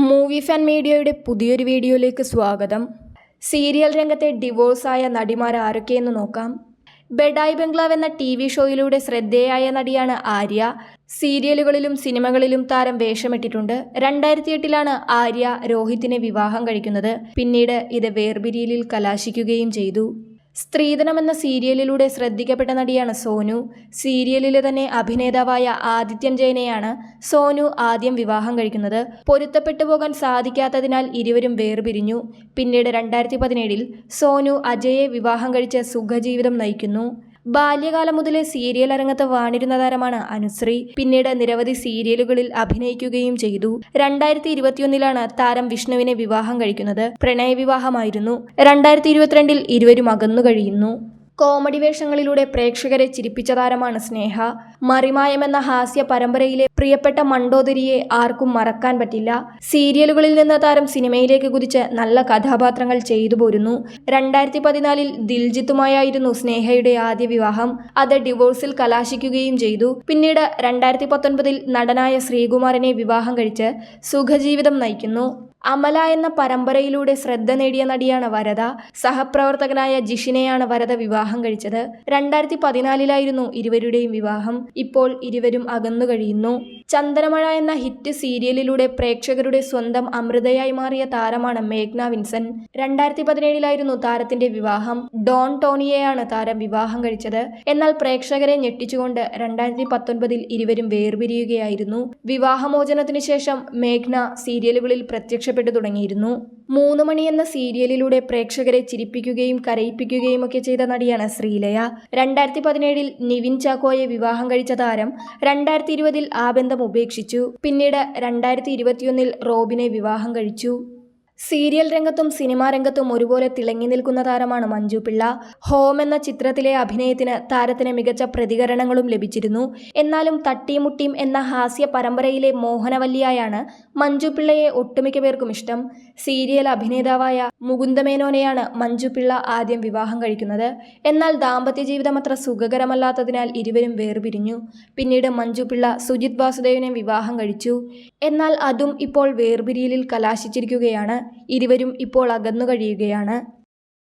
Movie fan മീഡിയയുടെ പുതിയൊരു വീഡിയോയിലേക്ക് സ്വാഗതം. സീരിയൽ രംഗത്തെ ഡിവോഴ്സായ നടിമാർ ആരൊക്കെയെന്ന് നോക്കാം. ബെഡായി ബംഗ്ലാവ് എന്ന TV ഷോയിലൂടെ ശ്രദ്ധേയായ നടിയാണ് ആര്യ. സീരിയലുകളിലും സിനിമകളിലും താരം വേഷമിട്ടിട്ടുണ്ട്. 2008 ആര്യ രോഹിത്തിനെ വിവാഹം കഴിക്കുന്നത്. പിന്നീട് ഇത് വേർപിരിയലിൽ കലാശിക്കുകയും ചെയ്തു. സ്ത്രീധനം എന്ന സീരിയലിലൂടെ ശ്രദ്ധിക്കപ്പെട്ട നടിയാണ് സോനു. സീരിയലിലെ തന്നെ അഭിനേതാവായ ആദിത്യൻ ജയനെയാണ് സോനു ആദ്യം വിവാഹം കഴിക്കുന്നത്. പൊരുത്തപ്പെട്ടു പോകാൻ സാധിക്കാത്തതിനാൽ ഇരുവരും വേർപിരിഞ്ഞു. പിന്നീട് 2017 സോനു അജയെ വിവാഹം കഴിച്ച് സുഖജീവിതം നയിക്കുന്നു. ബാല്യകാലം മുതലേ സീരിയൽ അരങ്ങത്ത് വാണിരുന്ന താരമാണ് അനുശ്രീ. പിന്നീട് നിരവധി സീരിയലുകളിൽ അഭിനയിക്കുകയും ചെയ്തു. 2021 താരം വിഷ്ണുവിനെ വിവാഹം കഴിക്കുന്നത്. പ്രണയവിവാഹമായിരുന്നു. 2022 ഇരുവരും അകന്നു കഴിയുന്നു. കോമഡി വേഷങ്ങളിലൂടെ പ്രേക്ഷകരെ ചിരിപ്പിച്ച താരമാണ് സ്നേഹ. മറിമായം എന്ന ഹാസ്യ പരമ്പരയിലെ പ്രിയപ്പെട്ട മണ്ടോദരിയെ ആർക്കും മറക്കാൻ പറ്റില്ല. സീരിയലുകളിൽ നിന്ന് താരം സിനിമയിലേക്ക് കുതിച്ച് നല്ല കഥാപാത്രങ്ങൾ ചെയ്തു പോരുന്നു. 2014 ദിൽജിത്തുമായായിരുന്നു സ്നേഹയുടെ ആദ്യ വിവാഹം. അത് ഡിവോഴ്സിൽ കലാശിക്കുകയും ചെയ്തു. പിന്നീട് 2019 നടനായ ശ്രീകുമാറിനെ വിവാഹം കഴിച്ച് സുഖജീവിതം നയിക്കുന്നു. അമല എന്ന പരമ്പരയിലൂടെ ശ്രദ്ധ നേടിയ നടിയാണ് വരദ. സഹപ്രവർത്തകനായ ജിഷിനെയാണ് വരദ വിവാഹം കഴിച്ചത്. 2014 ഇരുവരുടെയും വിവാഹം. ഇപ്പോൾ ഇരുവരും അകന്നു കഴിയുന്നു. ചന്ദനമഴ എന്ന ഹിറ്റ് സീരിയലിലൂടെ പ്രേക്ഷകരുടെ സ്വന്തം അമൃതയായി മാറിയ താരമാണ് മേഘ്ന വിൻസെന്റ്. 2017 താരത്തിന്റെ വിവാഹം. ഡോൺ ടോണിയെയാണ് താരം വിവാഹം കഴിച്ചത്. എന്നാൽ പ്രേക്ഷകരെ ഞെട്ടിച്ചുകൊണ്ട് 2019 ഇരുവരും വേർപിരിയുകയായിരുന്നു. വിവാഹമോചനത്തിനു ശേഷം മേഘ്ന സീരിയലുകളിൽ പ്രത്യക്ഷപ്പെട്ടു തുടങ്ങിയിരുന്നു. 3 മണി എന്ന സീരിയലിലൂടെ പ്രേക്ഷകരെ ചിരിപ്പിക്കുകയും കരയിപ്പിക്കുകയും ഒക്കെ ചെയ്ത നടിയാണ് ശ്രീലയ. 2017 നിവിൻ ചാക്കോയെ വിവാഹം കഴിച്ച താരം 2020 ആ ബന്ധം ഉപേക്ഷിച്ചു. പിന്നീട് 2021 റോബിനെ വിവാഹം കഴിച്ചു. സീരിയൽ രംഗത്തും സിനിമാ രംഗത്തും ഒരുപോലെ തിളങ്ങി നിൽക്കുന്ന താരമാണ് മഞ്ജു പിള്ള. ഹോം എന്ന ചിത്രത്തിലെ അഭിനയത്തിന് താരത്തിന് മികച്ച പ്രതികരണങ്ങളും ലഭിച്ചിരുന്നു. എന്നാലും തട്ടിയും മുട്ടിയും എന്ന ഹാസ്യ പരമ്പരയിലെ മോഹനവല്ലിയായാണ് മഞ്ജു പിള്ളയെ ഒട്ടുമിക്ക പേർക്കും ഇഷ്ടം. സീരിയൽ അഭിനേതാവായ മുകുന്ദമേനോനെയാണ് മഞ്ജു പിള്ള ആദ്യം വിവാഹം കഴിക്കുന്നത്. എന്നാൽ ദാമ്പത്യ ജീവിതം അത്ര സുഖകരമല്ലാത്തതിനാൽ ഇരുവരും വേർപിരിഞ്ഞു. പിന്നീട് മഞ്ജു പിള്ള സുജിത് വാസുദേവനെ വിവാഹം കഴിച്ചു. എന്നാൽ അതും ഇപ്പോൾ വേർപിരിയലിൽ കലാശിച്ചിരിക്കുകയാണ്. ഇരുവരും ഇപ്പോൾ അകന്നു കഴിയുകയാണ്.